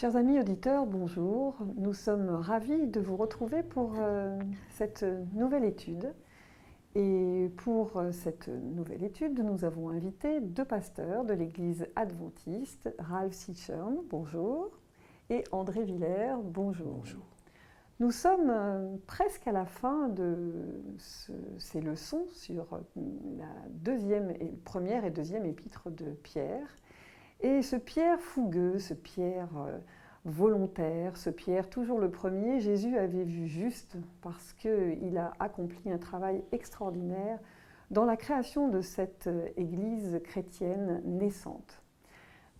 Chers amis auditeurs, bonjour. Nous sommes ravis de vous retrouver pour cette nouvelle étude. Et pour cette nouvelle étude, nous avons invité deux pasteurs de l'Église adventiste, Ralph Sichern, bonjour, et André Villers, bonjour. Bonjour. Nous sommes presque à la fin de ces leçons sur la première et deuxième épître de Pierre. Et ce Pierre fougueux, ce Pierre volontaire, ce Pierre toujours le premier, Jésus avait vu juste parce qu'il a accompli un travail extraordinaire dans la création de cette Église chrétienne naissante.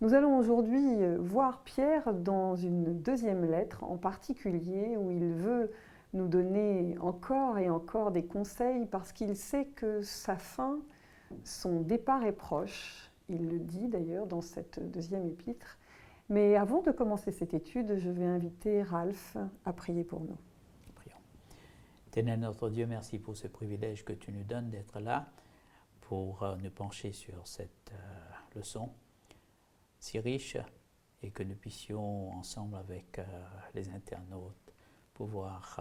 Nous allons aujourd'hui voir Pierre dans une deuxième lettre en particulier où il veut nous donner encore et encore des conseils parce qu'il sait que sa fin, son départ est proche. Il le dit d'ailleurs dans cette deuxième épître. Mais avant de commencer cette étude, je vais inviter Ralph à prier pour nous. Prions. Éternel notre Dieu, merci pour ce privilège que tu nous donnes d'être là pour nous pencher sur cette leçon si riche et que nous puissions ensemble avec les internautes pouvoir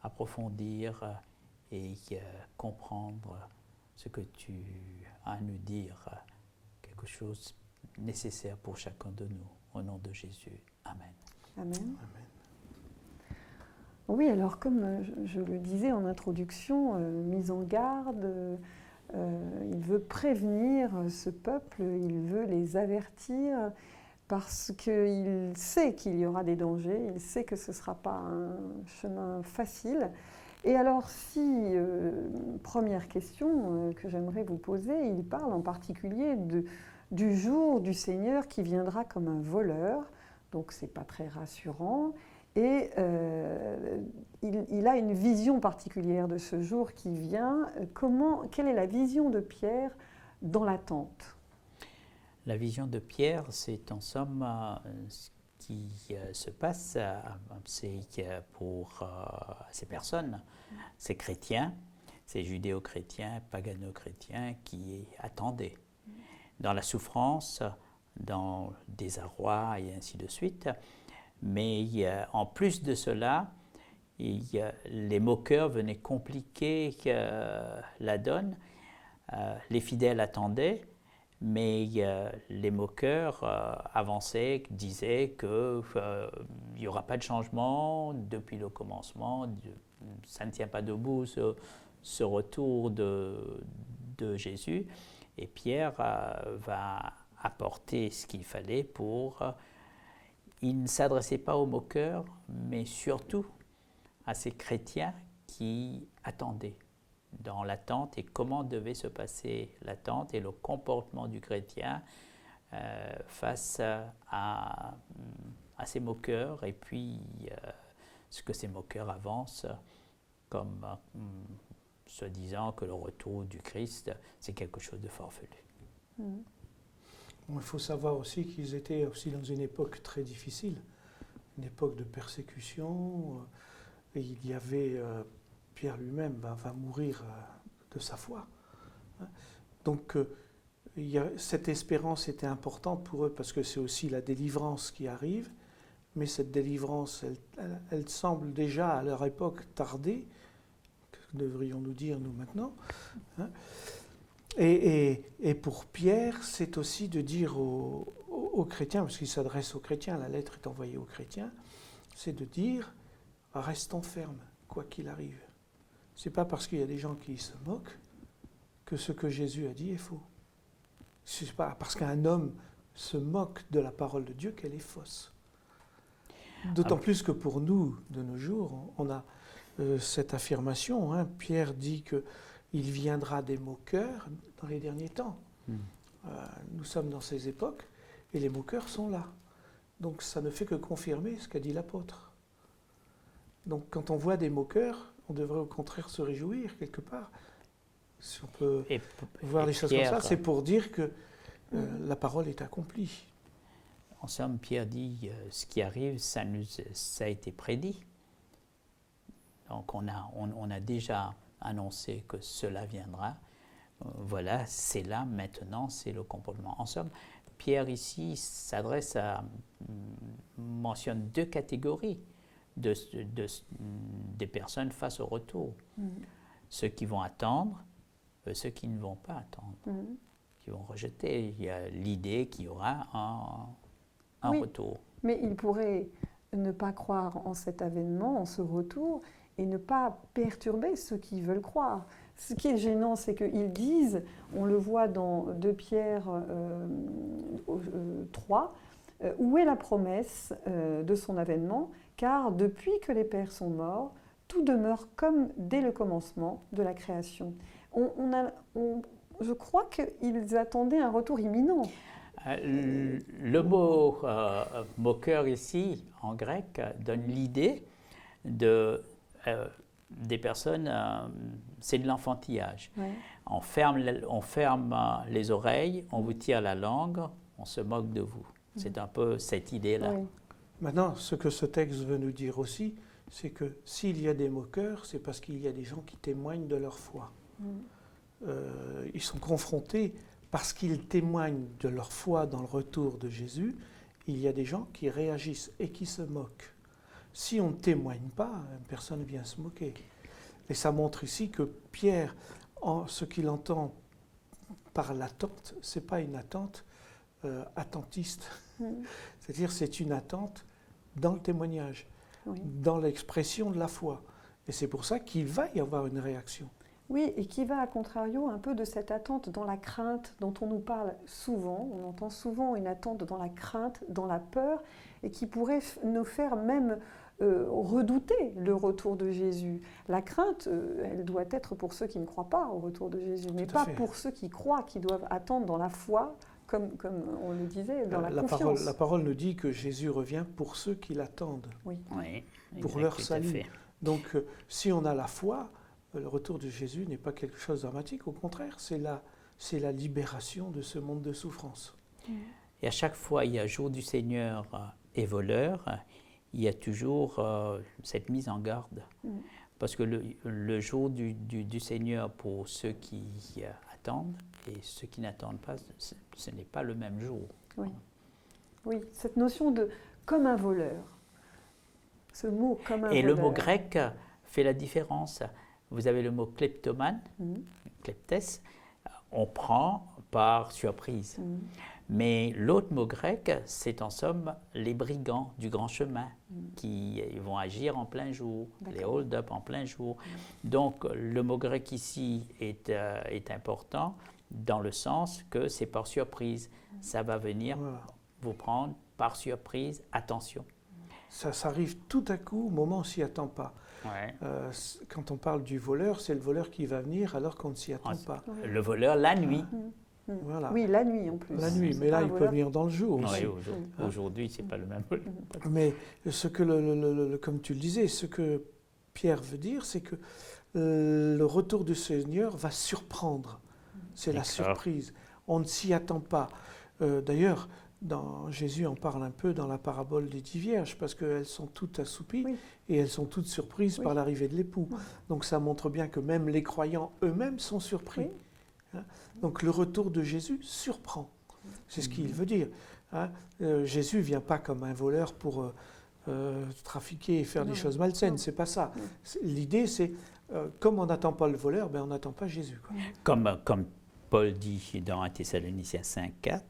approfondir et comprendre ce que tu as à nous dire, quelque chose nécessaire pour chacun de nous. Au nom de Jésus. Amen. Amen. Amen. Oui, alors comme je le disais en introduction, mise en garde, il veut prévenir ce peuple, il veut les avertir parce qu'il sait qu'il y aura des dangers, il sait que ce ne sera pas un chemin facile. Et alors si, première question que j'aimerais vous poser, il parle en particulier du jour du Seigneur qui viendra comme un voleur, donc c'est pas très rassurant, et il a une vision particulière de ce jour qui vient. Quelle est la vision de Pierre dans l'attente ? La vision de Pierre, c'est en somme ce qui se passe, c'est pour ces personnes, ces chrétiens, ces judéo-chrétiens, pagano-chrétiens qui attendaient. Dans la souffrance, dans le désarroi et ainsi de suite. Mais en plus de cela, les moqueurs venaient compliquer la donne. Les fidèles attendaient, mais les moqueurs avançaient, disaient qu'il n'y aura pas de changement depuis le commencement, ça ne tient pas debout ce retour de Jésus. Et Pierre va apporter ce qu'il fallait pour... il ne s'adressait pas aux moqueurs, mais surtout à ces chrétiens qui attendaient dans l'attente et comment devait se passer l'attente et le comportement du chrétien face à ces moqueurs et puis ce que ces moqueurs avancent comme se disant que le retour du Christ, c'est quelque chose de farfelu. Il faut savoir aussi qu'ils étaient aussi dans une époque très difficile, une époque de persécution. Et il y avait, Pierre lui-même va mourir de sa foi. Donc cette espérance était importante pour eux parce que c'est aussi la délivrance qui arrive. Mais cette délivrance, elle semble déjà à leur époque tarder. Que devrions-nous dire nous maintenant, hein? Et pour Pierre, c'est aussi de dire aux chrétiens, parce qu'il s'adresse aux chrétiens, la lettre est envoyée aux chrétiens, c'est de dire « restons fermes, quoi qu'il arrive ». Ce n'est pas parce qu'il y a des gens qui se moquent que ce que Jésus a dit est faux. Ce n'est pas parce qu'un homme se moque de la parole de Dieu qu'elle est fausse. D'autant plus que pour nous, de nos jours, on a cette affirmation, hein. Pierre dit qu'il viendra des moqueurs dans les derniers temps. Nous sommes dans ces époques et les moqueurs sont là. Donc ça ne fait que confirmer ce qu'a dit l'apôtre. Donc quand on voit des moqueurs, on devrait au contraire se réjouir quelque part. Si on peut voir les choses comme ça, c'est pour dire que la parole est accomplie. En somme, Pierre dit ce qui arrive, ça a été prédit. Donc on a déjà annoncé que cela viendra. Voilà, c'est là maintenant, c'est le comportement. En somme, Pierre ici s'adresse à mentionne deux catégories des personnes face au retour. Ceux qui vont attendre et ceux qui ne vont pas attendre, qui vont rejeter. Il y a l'idée qu'il y aura un retour. Mais il pourrait ne pas croire en cet avènement, en ce retour, et ne pas perturber ceux qui veulent croire. Ce qui est gênant, c'est qu'ils disent, on le voit dans 2 Pierre 3, où est la promesse de son avènement, car depuis que les pères sont morts, tout demeure comme dès le commencement de la création. Je crois qu'ils attendaient un retour imminent. Le mot moqueur ici, en grec, donne l'idée des personnes, c'est de l'enfantillage. Ouais. On ferme les oreilles, on vous tire la langue, on se moque de vous. C'est un peu cette idée-là. Oui. Maintenant, ce que ce texte veut nous dire aussi, c'est que s'il y a des moqueurs, c'est parce qu'il y a des gens qui témoignent de leur foi. Ils sont confrontés, parce qu'ils témoignent de leur foi dans le retour de Jésus, il y a des gens qui réagissent et qui se moquent. Si on ne témoigne pas, personne ne vient se moquer. Et ça montre ici que Pierre, ce qu'il entend par l'attente, ce n'est pas une attente attentiste. C'est-à-dire c'est une attente dans le témoignage, dans l'expression de la foi. Et c'est pour ça qu'il va y avoir une réaction. Oui, et qui va à contrario un peu de cette attente dans la crainte dont on nous parle souvent. On entend souvent une attente dans la crainte, dans la peur, et qui pourrait nous faire même redouter le retour de Jésus. La crainte, elle doit être pour ceux qui ne croient pas au retour de Jésus, mais pas pour ceux qui croient, qui doivent attendre dans la foi, comme on le disait, dans la confiance. La parole nous dit que Jésus revient pour ceux qui l'attendent, pour leur salut. Donc si on a la foi, le retour de Jésus n'est pas quelque chose de dramatique, au contraire, c'est la libération de ce monde de souffrance. Et à chaque fois, il y a jour du Seigneur et voleur, il y a toujours cette mise en garde. Parce que le jour du Seigneur, pour ceux qui attendent et ceux qui n'attendent pas, ce n'est pas le même jour. Oui, cette notion de comme un voleur, ce mot comme un voleur. Et le mot grec fait la différence. Vous avez le mot kleptomane, kleptes, on prend par surprise. Mais l'autre mot grec, c'est en somme les brigands du grand chemin qui vont agir en plein jour, les hold-up en plein jour. Donc le mot grec ici est important dans le sens que c'est par surprise. Ça va venir vous prendre par surprise, attention. Ça arrive tout à coup au moment où on ne s'y attend pas. Quand on parle du voleur, c'est le voleur qui va venir alors qu'on ne s'y attend pas. Le voleur la nuit. Voilà. Oui, la nuit en plus. La nuit, mais là il peut venir dans le jour aussi. Aujourd'hui, ce n'est pas le même voleur. Mais ce que, comme tu le disais, ce que Pierre veut dire, c'est que le retour du Seigneur va surprendre. C'est la surprise. On ne s'y attend pas. D'ailleurs, Jésus en parle un peu dans la parabole des 10 vierges, parce qu'elles sont toutes assoupies et elles sont toutes surprises par l'arrivée de l'époux. Donc ça montre bien que même les croyants eux-mêmes sont surpris. Donc le retour de Jésus surprend. C'est ce qu'il veut dire. Jésus ne vient pas comme un voleur pour trafiquer et faire des choses malsaines. C'est pas ça. L'idée, c'est comme on n'attend pas le voleur, on n'attend pas Jésus. Comme Paul dit dans 1 Thessaloniciens 5,4,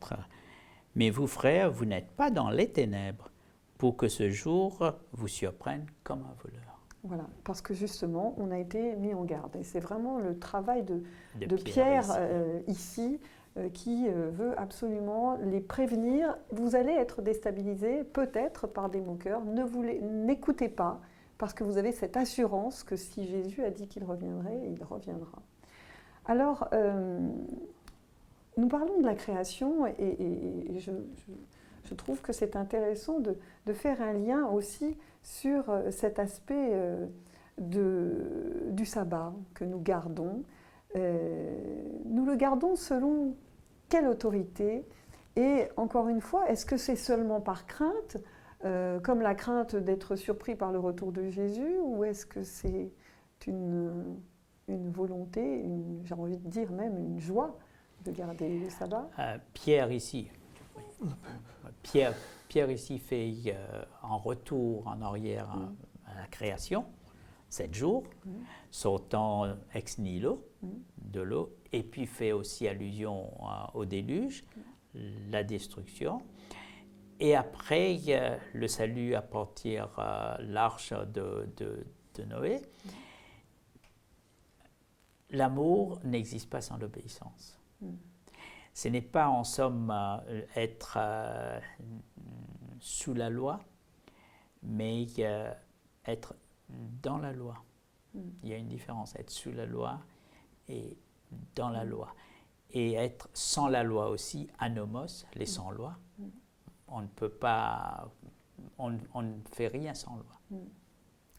« Mais vous, frères, vous n'êtes pas dans les ténèbres, pour que ce jour vous surprenne comme un voleur. » Voilà, parce que justement, on a été mis en garde. Et c'est vraiment le travail de Pierre ici qui veut absolument les prévenir. Vous allez être déstabilisés, peut-être par des moqueurs. N'écoutez pas, parce que vous avez cette assurance que si Jésus a dit qu'il reviendrait, il reviendra. Alors, nous parlons de la création et je trouve que c'est intéressant de faire un lien aussi sur cet aspect du sabbat que nous gardons. Nous le gardons selon quelle autorité? Et encore une fois, est-ce que c'est seulement par crainte, comme la crainte d'être surpris par le retour de Jésus, ou est-ce que c'est une volonté, j'ai envie de dire même une joie de garder le sabbat? Pierre ici, Pierre Pierre ici fait en retour en arrière à la création, 7 jours, sortant ex nihilo de l'eau, et puis fait aussi allusion au déluge, la destruction. Et après, le salut à partir de l'arche de Noé. L'amour n'existe pas sans l'obéissance. Ce n'est pas en somme être sous la loi, mais être dans la loi. Il y a une différence, être sous la loi et dans la loi. Et être sans la loi aussi, anomos, les sans-lois. On ne peut pas, on ne fait rien sans loi.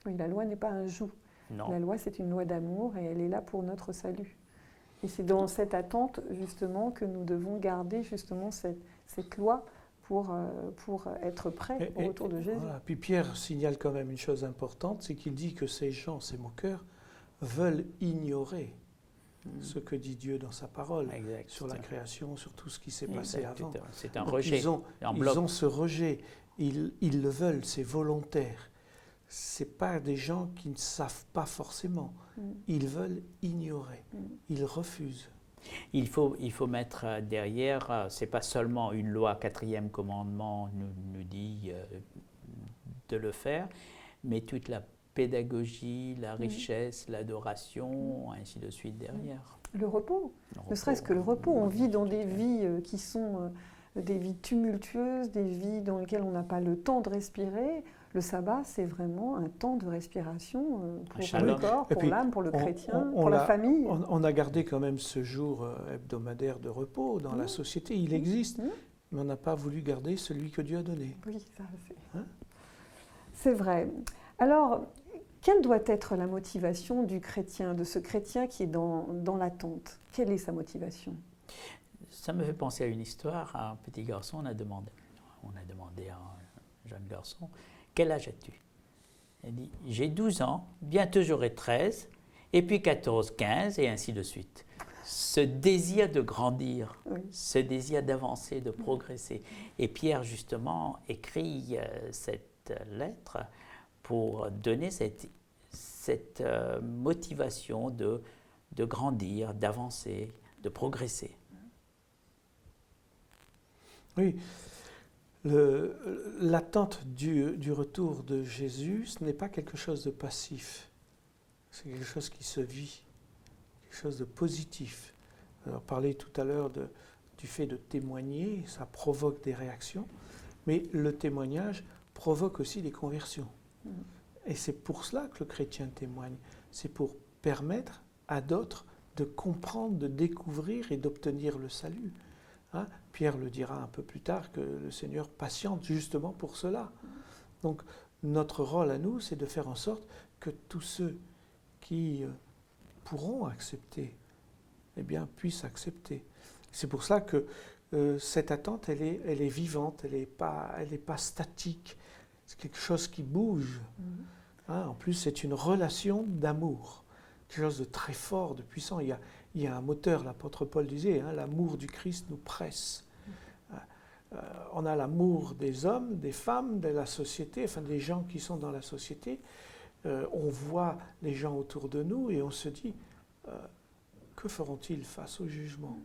Oui, la loi n'est pas un joug. Non. La loi, c'est une loi d'amour et elle est là pour notre salut. Et c'est dans cette attente, justement, que nous devons garder justement cette loi pour être prêts au retour de Jésus. Voilà. Puis Pierre signale quand même une chose importante, c'est qu'il dit que ces gens, ces moqueurs, veulent ignorer ce que dit Dieu dans sa parole, sur la création, sur tout ce qui s'est passé avant. C'est un Donc rejet. ils ont ce rejet, ils le veulent, c'est volontaire. Ce pas des gens qui ne savent pas forcément. Ils veulent ignorer, ils refusent. Il faut mettre derrière, c'est pas seulement une loi, 4e commandement nous dit de le faire, mais toute la pédagogie, la richesse, l'adoration, ainsi de suite derrière. Le repos, ne serait-ce que le repos. On vit dans des vies qui sont des vies tumultueuses, des vies dans lesquelles on n'a pas le temps de respirer. Le sabbat, c'est vraiment un temps de respiration pour le corps, pour l'âme, pour le chrétien, pour la famille. On a gardé quand même ce jour hebdomadaire de repos dans la société. Il existe, mais on n'a pas voulu garder celui que Dieu a donné. Oui, ça c'est vrai. Alors, quelle doit être la motivation du chrétien, de ce chrétien qui est dans l'attente? Quelle est sa motivation? Ça me fait penser à une histoire. Un petit garçon, on a demandé à un jeune garçon, quel âge as-tu? Il dit, j'ai 12 ans, bientôt j'aurai 13, et puis 14, 15, et ainsi de suite. Ce désir de grandir, ce désir d'avancer, de progresser. Et Pierre, justement, écrit cette lettre pour donner cette motivation de grandir, d'avancer, de progresser. Oui. L'attente du retour de Jésus, ce n'est pas quelque chose de passif. C'est quelque chose qui se vit, quelque chose de positif. Alors, on parlait tout à l'heure du fait de témoigner, ça provoque des réactions, mais le témoignage provoque aussi des conversions. Et c'est pour cela que le chrétien témoigne. C'est pour permettre à d'autres de comprendre, de découvrir et d'obtenir le salut. Hein? Pierre le dira un peu plus tard que le Seigneur patiente justement pour cela. Donc notre rôle à nous, c'est de faire en sorte que tous ceux qui pourront accepter, eh bien, puissent accepter. C'est pour ça que cette attente, elle est vivante, elle n'est pas statique. C'est quelque chose qui bouge. Hein? En plus, c'est une relation d'amour, quelque chose de très fort, de puissant. Il y a un moteur, l'apôtre Paul disait, hein, l'amour du Christ nous presse. On a l'amour des hommes, des femmes, de la société, enfin des gens qui sont dans la société. On voit les gens autour de nous et on se dit, que feront-ils face au jugement?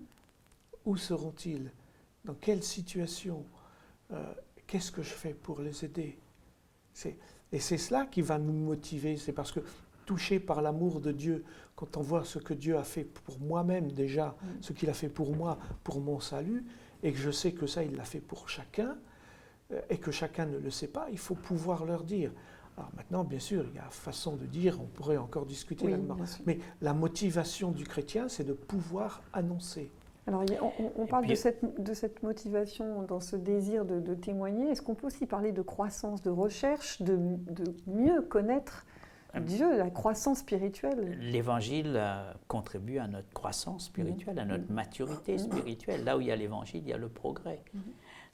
Où seront-ils? Dans quelle situation? Qu'est-ce que je fais pour les aider? Et c'est cela qui va nous motiver, c'est parce que touché par l'amour de Dieu, quand on voit ce que Dieu a fait pour moi-même déjà, ce qu'il a fait pour moi, pour mon salut, et que je sais que ça, il l'a fait pour chacun, et que chacun ne le sait pas, il faut pouvoir leur dire. Alors maintenant, bien sûr, il y a façon de dire, on pourrait encore discuter là-dedans, mais la motivation du chrétien, c'est de pouvoir annoncer. Alors, on parle de cette motivation, dans ce désir de témoigner. Est-ce qu'on peut aussi parler de croissance, de recherche, de mieux connaître Dieu, la croissance spirituelle? L'Évangile contribue à notre croissance spirituelle, à notre maturité spirituelle. Là où il y a l'Évangile, il y a le progrès.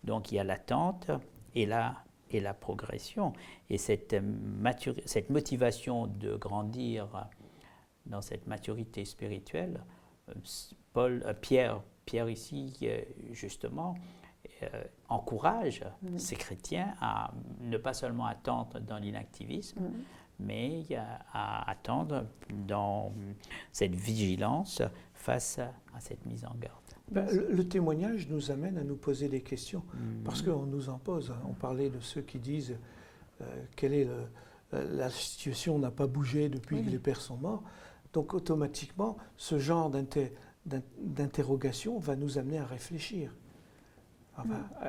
Donc il y a l'attente et la progression. Et cette motivation de grandir dans cette maturité spirituelle, Pierre ici, justement, encourage ces chrétiens à ne pas seulement attendre dans l'inactivisme, mais à attendre dans cette vigilance face à cette mise en garde. Ben, le témoignage nous amène à nous poser des questions, parce qu'on nous en pose. On parlait de ceux qui disent quelle est la situation n'a pas bougé depuis que les pères sont morts. Donc automatiquement, ce genre d'interrogation va nous amener à réfléchir.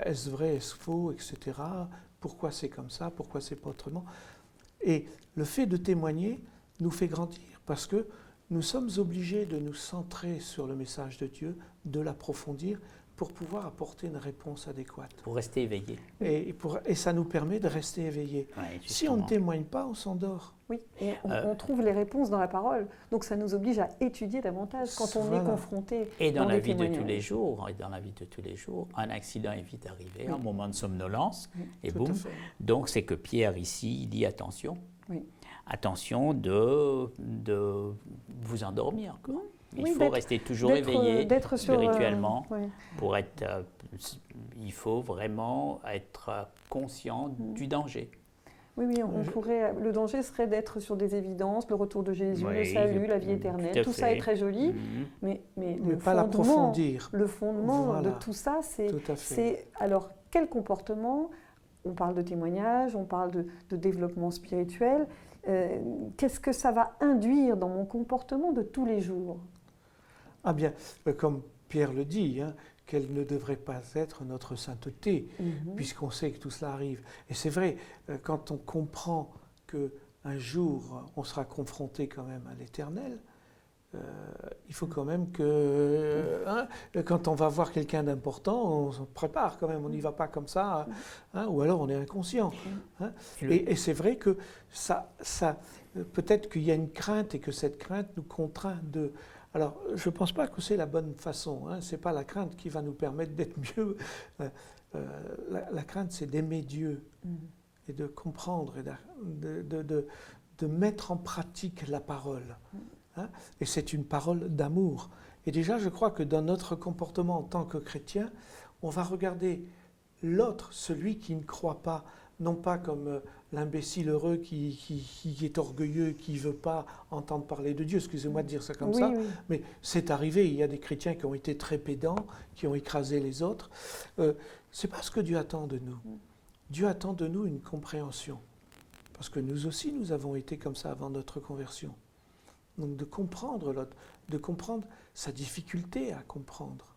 Est-ce vrai, est-ce faux, etc. Pourquoi c'est comme ça, pourquoi c'est pas autrement? Et le fait de témoigner nous fait grandir, parce que nous sommes obligés de nous centrer sur le message de Dieu, de l'approfondir, pour pouvoir apporter une réponse adéquate. Pour rester éveillé. Et ça nous permet de rester éveillés. Ouais, si on ne témoigne pas, on s'endort. Oui, et on trouve les réponses dans la parole. Donc ça nous oblige à étudier davantage quand on est confronté. Et dans la vie de tous les jours, un accident est vite arrivé, un moment de somnolence, et boum. Donc c'est que Pierre ici, il dit attention. Oui. Attention de vous endormir, quoi. Il faut rester toujours éveillé spirituellement. Pour être, il faut vraiment être conscient du danger. Oui, le danger serait d'être sur des évidences, le retour de Jésus, le salut, la vie éternelle. Tout ça est très joli, mais pas l'approfondir. Le fondement de tout ça, c'est alors quel comportement? On parle de témoignage, on parle de développement spirituel. Qu'est-ce que ça va induire dans mon comportement de tous les jours? Ah bien, comme Pierre le dit, quelle ne devrait pas être notre sainteté, puisqu'on sait que tout cela arrive. Et c'est vrai, quand on comprend qu'un jour, on sera confronté quand même à l'Éternel, il faut quand même que, quand on va voir quelqu'un d'important, on se prépare quand même, on n'y va pas comme ça, ou alors on est inconscient. Et c'est vrai que ça peut-être qu'il y a une crainte et que cette crainte nous contraint de... Alors, je ne pense pas que c'est la bonne façon, ce n'est pas la crainte qui va nous permettre d'être mieux. La crainte, c'est d'aimer Dieu et de comprendre et de mettre en pratique la parole. Et c'est une parole d'amour. Et déjà, je crois que dans notre comportement en tant que chrétien, on va regarder l'autre, celui qui ne croit pas, non pas comme l'imbécile heureux qui est orgueilleux, qui ne veut pas entendre parler de Dieu, excusez-moi de dire ça comme ça, mais c'est arrivé, il y a des chrétiens qui ont été très pédants, qui ont écrasé les autres. C'est pas ce que Dieu attend de nous. Dieu attend de nous une compréhension, parce que nous aussi, nous avons été comme ça avant notre conversion. Donc de comprendre l'autre, de comprendre sa difficulté à comprendre.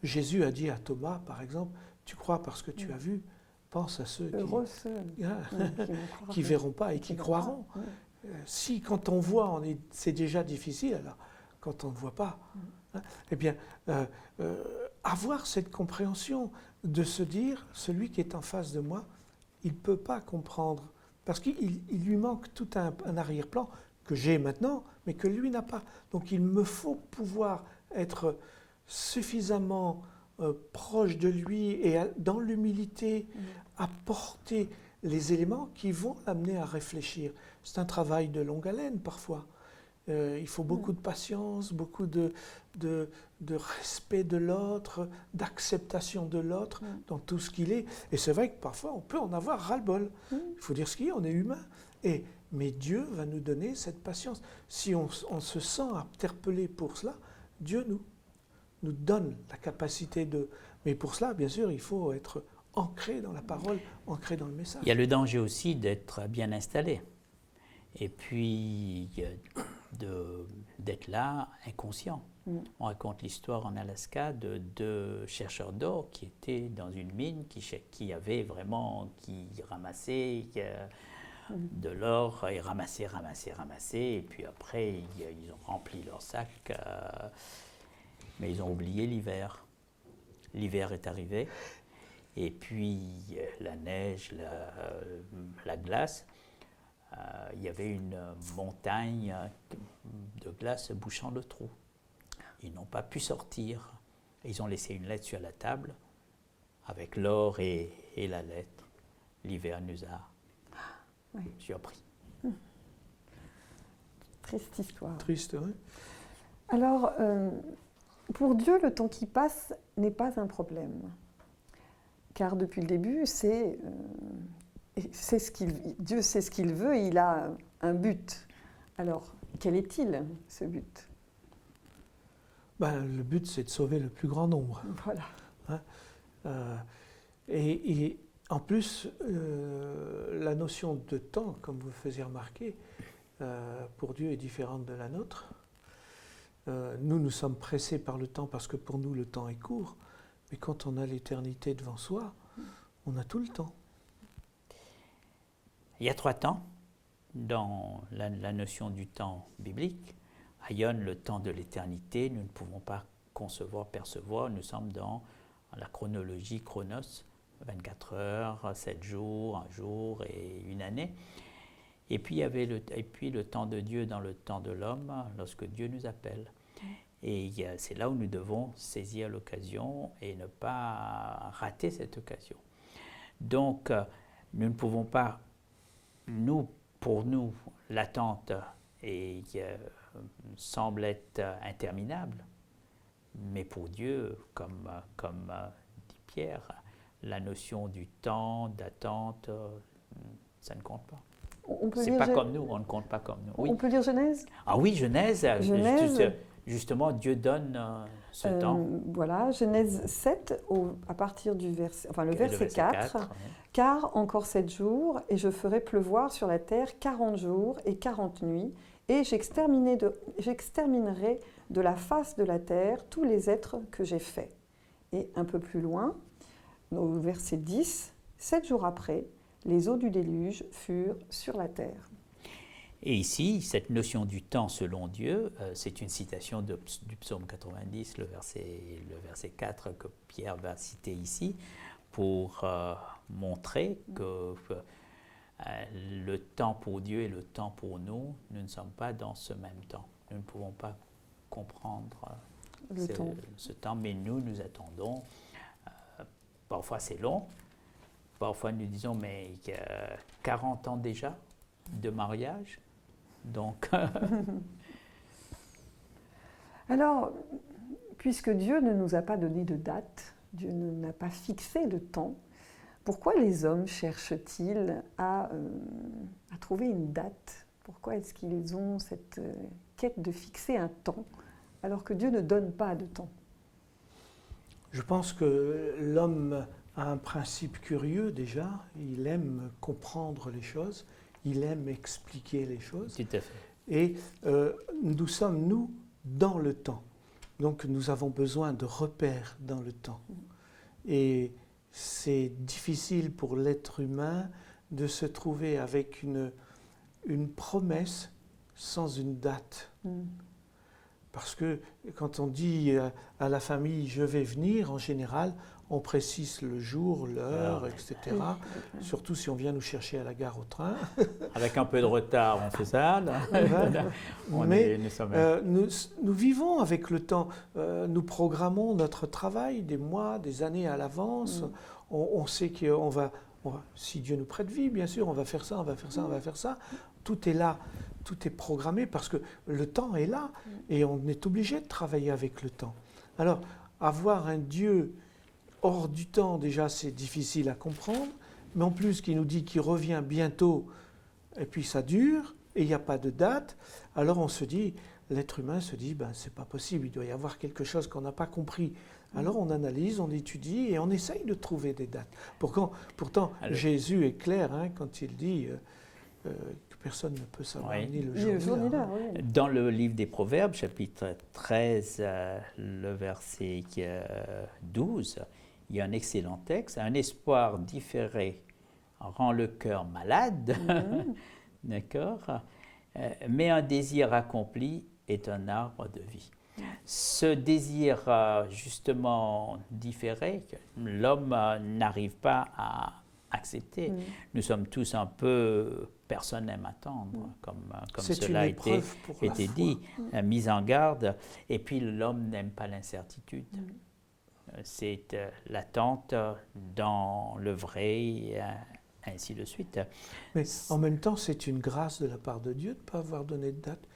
Jésus a dit à Thomas, par exemple, tu crois parce que tu as vu, pense à ceux qui verront pas et qui croiront. Si quand on voit, c'est déjà difficile, alors quand on ne voit pas, eh bien, avoir cette compréhension de se dire, celui qui est en face de moi, il ne peut pas comprendre, parce qu'il lui manque tout un arrière-plan que j'ai maintenant, mais que lui n'a pas. Donc il me faut pouvoir être suffisamment proche de lui et dans l'humilité apporter les éléments qui vont l'amener à réfléchir. C'est un travail de longue haleine parfois. Il faut beaucoup de patience, beaucoup de respect de l'autre, d'acceptation de l'autre dans tout ce qu'il est. Et c'est vrai que parfois on peut en avoir ras-le-bol. Il faut dire ce qu'il y a, on est humain. Mais Dieu va nous donner cette patience. Si on se sent interpellé pour cela, Dieu nous donne la capacité de... Mais pour cela, bien sûr, il faut être ancré dans la parole, ancré dans le message. Il y a le danger aussi d'être bien installé. Et puis, d'être là, inconscient. On raconte l'histoire en Alaska de 2 chercheurs d'or qui étaient dans une mine, qui ramassaient de l'or, et ramassaient, et puis après, ils ont rempli leur sac, mais ils ont oublié l'hiver. L'hiver est arrivé, et puis la neige, la glace, il y avait une montagne de glace bouchant le trou. Ils n'ont pas pu sortir. Ils ont laissé une lettre sur la table avec l'or et la lettre. L'hiver nous a surpris. Triste histoire. Triste, oui. Alors, pour Dieu, le temps qui passe n'est pas un problème. car depuis le début, Dieu sait ce qu'il veut et il a un but. Alors, quel est-il, ce but? Le but, c'est de sauver le plus grand nombre. Voilà. Et en plus, la notion de temps, comme vous le faisiez remarquer, pour Dieu est différente de la nôtre. Nous sommes pressés par le temps parce que pour nous, le temps est court. Mais quand on a l'éternité devant soi, on a tout le temps. Il y a 3 temps dans la notion du temps biblique. Aion, le temps de l'éternité, nous ne pouvons pas concevoir, percevoir. Nous sommes dans la chronologie chronos, 24 heures, 7 jours, 1 jour et 1 année. Et puis, le temps de Dieu dans le temps de l'homme, lorsque Dieu nous appelle. Et c'est là où nous devons saisir l'occasion et ne pas rater cette occasion. Donc, nous ne pouvons pas, pour nous, l'attente semble être interminable, mais pour Dieu, comme dit Pierre, la notion du temps, d'attente, ça ne compte pas. C'est pas comme nous, on ne compte pas comme nous. Oui. On peut lire Genèse? Ah oui, Genèse. Justement, Dieu donne ce temps. Voilà, Genèse 7, à partir du verset 4. Ouais. Car encore 7 jours, et je ferai pleuvoir sur la terre 40 jours et 40 nuits, et j'exterminerai de la face de la terre tous les êtres que j'ai faits. Et un peu plus loin, au verset 10, 7 jours après, les eaux du déluge furent sur la terre. Et ici, cette notion du temps selon Dieu, c'est une citation du psaume 90, le verset 4 que Pierre va citer ici, pour montrer que le temps pour Dieu et le temps pour nous, nous ne sommes pas dans ce même temps. Nous ne pouvons pas comprendre ce temps, mais nous attendons. Parfois c'est long, parfois nous disons, mais 40 ans déjà de mariage, donc... Alors, puisque Dieu ne nous a pas donné de date, Dieu n'a pas fixé de temps, pourquoi les hommes cherchent-ils à trouver une date? Pourquoi est-ce qu'ils ont cette quête de fixer un temps, alors que Dieu ne donne pas de temps? Je pense que l'homme a un principe curieux déjà, il aime comprendre les choses, il aime expliquer les choses. Tout à fait. Et nous sommes, nous, dans le temps. Donc nous avons besoin de repères dans le temps. Et c'est difficile pour l'être humain de se trouver avec une promesse sans une date. Parce que quand on dit à la famille « je vais venir », en général, on précise le jour, l'heure, etc. Surtout si on vient nous chercher à la gare au train. Avec un peu de retard, on fait ça. Nous vivons avec le temps. Nous programmons notre travail des mois, des années à l'avance. On sait qu'on va, si Dieu nous prête vie, bien sûr, on va faire ça, on va faire ça, on va faire ça. Tout est là, tout est programmé parce que le temps est là et on est obligé de travailler avec le temps. Alors, avoir un Dieu hors du temps, déjà, c'est difficile à comprendre, mais en plus, qui nous dit qu'il revient bientôt, et puis ça dure, et il n'y a pas de date, alors on se dit, l'être humain se dit, c'est pas possible, il doit y avoir quelque chose qu'on n'a pas compris. Alors on analyse, on étudie, et on essaye de trouver des dates. Pourtant, Jésus est clair quand il dit que personne ne peut savoir ni le jour ni l'heure. Oui. Dans le livre des Proverbes, chapitre 13, le verset 12, il y a un excellent texte. Un espoir différé rend le cœur malade, d'accord, mais un désir accompli est un arbre de vie. Ce désir justement différé, l'homme n'arrive pas à accepter. Nous sommes tous un peu, personne n'aime attendre, comme cela a été dit, mise en garde, et puis l'homme n'aime pas l'incertitude. C'est l'attente dans le vrai, ainsi de suite. Mais en même temps, c'est une grâce de la part de Dieu de ne pas avoir donné de date.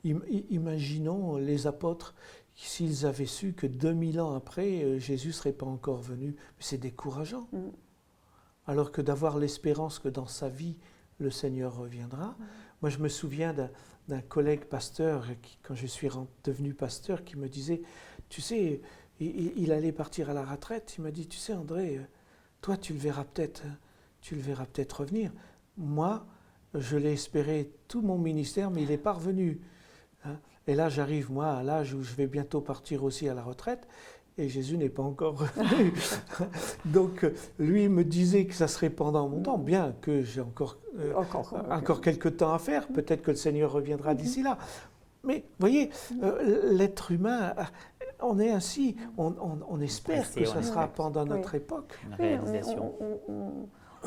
Imaginons les apôtres s'ils avaient su que 2000 ans après, Jésus ne serait pas encore venu, c'est décourageant. Alors que d'avoir l'espérance que dans sa vie, le Seigneur reviendra. Moi, je me souviens d'un collègue pasteur, quand je suis devenu pasteur, qui me disait, tu sais, il allait partir à la retraite, il m'a dit, tu sais André, toi tu le verras peut-être revenir. Moi, je l'ai espéré tout mon ministère, mais il n'est pas revenu. Hein. Et là, j'arrive, moi, à l'âge où je vais bientôt partir aussi à la retraite, et Jésus n'est pas encore revenu. Donc, lui me disait que ça serait pendant mon temps, bien que j'ai encore quelques temps à faire. Peut-être que le Seigneur reviendra d'ici là. Mais, vous voyez, l'être humain, on est ainsi, on espère que ça sera pendant notre époque. Une réalisation.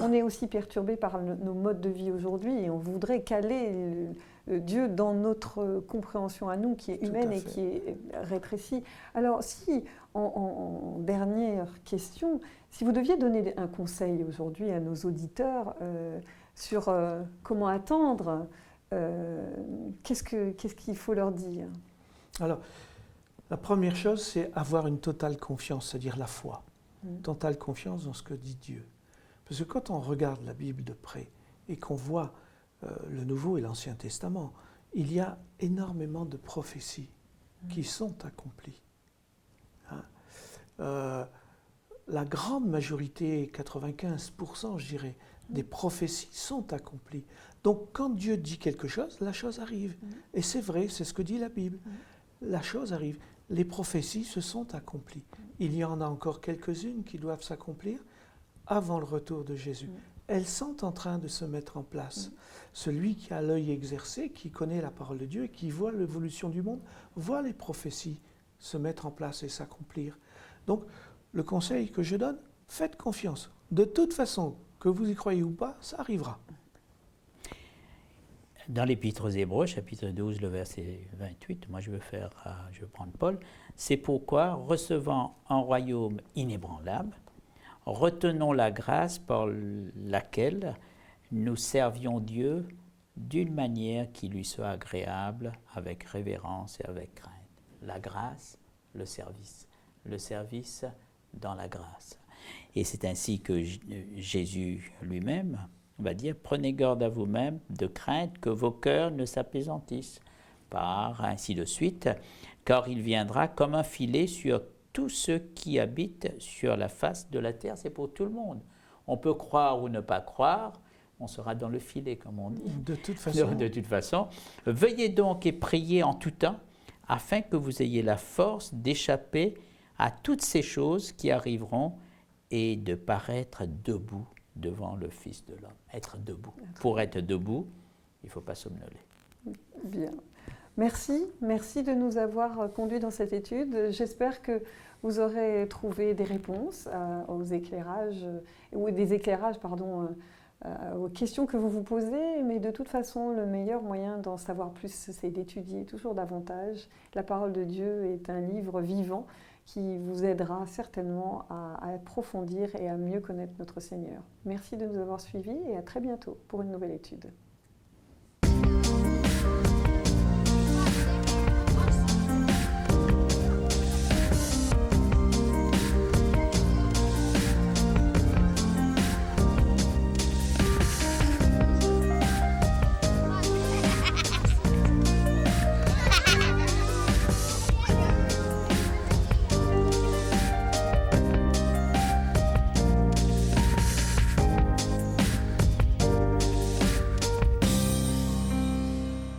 On est aussi perturbé par nos modes de vie aujourd'hui et on voudrait caler Dieu dans notre compréhension à nous, qui est humaine et qui est rétrécie. Alors, si, en dernière question, si vous deviez donner un conseil aujourd'hui à nos auditeurs sur comment attendre, qu'est-ce qu'il faut leur dire? Alors, la première chose, c'est avoir une totale confiance, c'est-à-dire la foi. Totale confiance dans ce que dit Dieu. Parce que quand on regarde la Bible de près et qu'on voit le Nouveau et l'Ancien Testament, il y a énormément de prophéties qui sont accomplies. Hein? La grande majorité, 95%, je dirais, des prophéties sont accomplies. Donc quand Dieu dit quelque chose, la chose arrive. Et c'est vrai, c'est ce que dit la Bible. La chose arrive. Les prophéties se sont accomplies. Il y en a encore quelques-unes qui doivent s'accomplir avant le retour de Jésus. Elles sont en train de se mettre en place. Celui qui a l'œil exercé, qui connaît la parole de Dieu et qui voit l'évolution du monde, voit les prophéties se mettre en place et s'accomplir. Donc, le conseil que je donne, faites confiance. De toute façon, que vous y croyez ou pas, ça arrivera. Dans l'Épître aux Hébreux, chapitre 12, le verset 28, moi je veux prendre Paul, c'est pourquoi, recevant un royaume inébranlable, retenons la grâce par laquelle nous servions Dieu d'une manière qui lui soit agréable, avec révérence et avec crainte. La grâce, le service dans la grâce. Et c'est ainsi que Jésus lui-même va dire « Prenez garde à vous-même de crainte que vos cœurs ne s'apesantissent, par ainsi de suite, car il viendra comme un filet sur tous ceux qui habitent sur la face de la terre. » C'est pour tout le monde. On peut croire ou ne pas croire, on sera dans le filet, comme on dit. De toute façon. De toute façon. Veuillez donc et priez en tout temps, afin que vous ayez la force d'échapper à toutes ces choses qui arriveront et de paraître debout devant le Fils de l'homme. Être debout. Pour être debout, il ne faut pas somnoler. Bien. Merci de nous avoir conduits dans cette étude. J'espère que vous aurez trouvé des réponses aux éclairages, ou des éclairages, aux questions que vous vous posez, mais de toute façon, le meilleur moyen d'en savoir plus, c'est d'étudier toujours davantage. La parole de Dieu est un livre vivant qui vous aidera certainement à approfondir et à mieux connaître notre Seigneur. Merci de nous avoir suivis et à très bientôt pour une nouvelle étude.